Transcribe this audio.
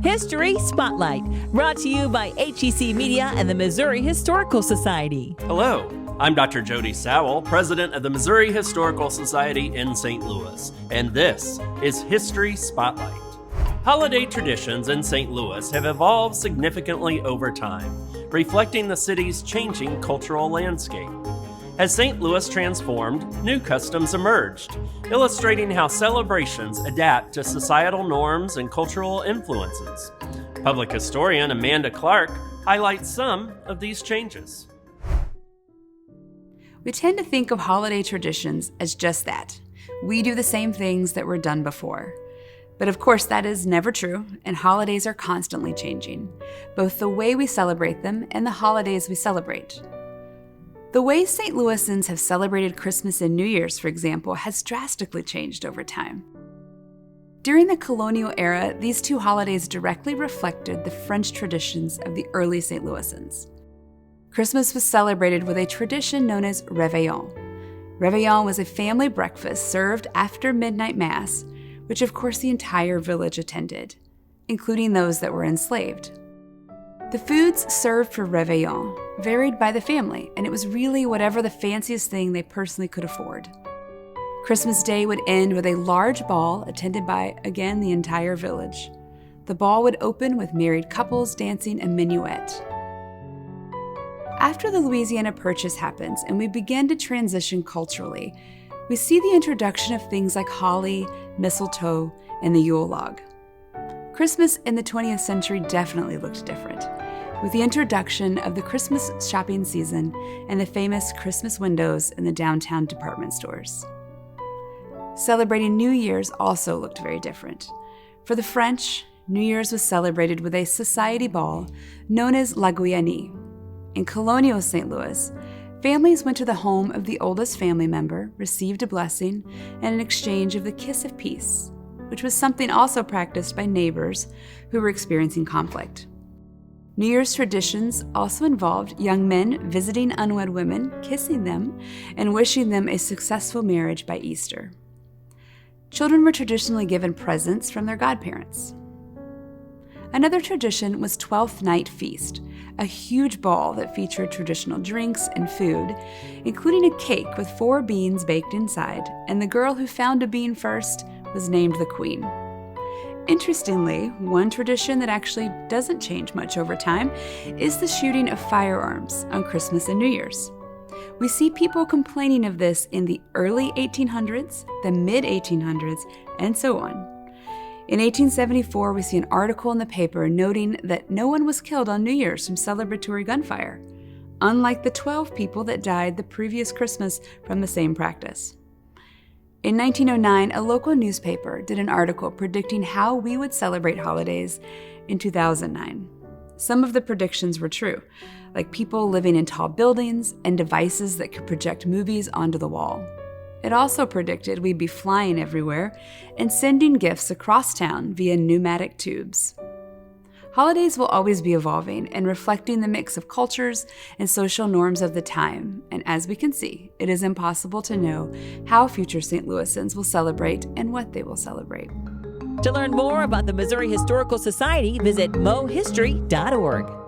History Spotlight, brought to you by HEC Media and the Missouri Historical Society. Hello, I'm Dr. Jody Sowell, president of the Missouri Historical Society in St. Louis, and this is History Spotlight. Holiday traditions in St. Louis have evolved significantly over time, reflecting the city's changing cultural landscape. As St. Louis transformed, new customs emerged, illustrating how celebrations adapt to societal norms and cultural influences. Public historian Amanda Clark highlights some of these changes. We tend to think of holiday traditions as just that. We do the same things that were done before. But of course, that is never true, and holidays are constantly changing, both the way we celebrate them and the holidays we celebrate. The way St. Louisans have celebrated Christmas and New Year's, for example, has drastically changed over time. During the colonial era, these two holidays directly reflected the French traditions of the early St. Louisans. Christmas was celebrated with a tradition known as Réveillon. Réveillon was a family breakfast served after midnight mass, which of course the entire village attended, including those that were enslaved. The foods served for Réveillon varied by the family, and it was really whatever the fanciest thing they personally could afford. Christmas Day would end with a large ball attended by, again, the entire village. The ball would open with married couples dancing a minuet. After the Louisiana Purchase happens and we begin to transition culturally, we see the introduction of things like holly, mistletoe, and the Yule log. Christmas in the 20th century definitely looked different, with the introduction of the Christmas shopping season and the famous Christmas windows in the downtown department stores. Celebrating New Year's also looked very different. For the French, New Year's was celebrated with a society ball known as La Guyanée. In colonial St. Louis, families went to the home of the oldest family member, received a blessing, and an exchange of the kiss of peace, which was something also practiced by neighbors who were experiencing conflict. New Year's traditions also involved young men visiting unwed women, kissing them, and wishing them a successful marriage by Easter. Children were traditionally given presents from their godparents. Another tradition was Twelfth Night Feast, a huge ball that featured traditional drinks and food, including a cake with 4 beans baked inside, and the girl who found a bean first was named the Queen. Interestingly, one tradition that actually doesn't change much over time is the shooting of firearms on Christmas and New Year's. We see people complaining of this in the early 1800s, the mid-1800s, and so on. In 1874, we see an article in the paper noting that no one was killed on New Year's from celebratory gunfire, unlike the 12 people that died the previous Christmas from the same practice. In 1909, a local newspaper did an article predicting how we would celebrate holidays in 2009. Some of the predictions were true, like people living in tall buildings and devices that could project movies onto the wall. It also predicted we'd be flying everywhere and sending gifts across town via pneumatic tubes. Holidays will always be evolving and reflecting the mix of cultures and social norms of the time, and as we can see, it is impossible to know how future St. Louisans will celebrate and what they will celebrate. To learn more about the Missouri Historical Society, visit mohistory.org.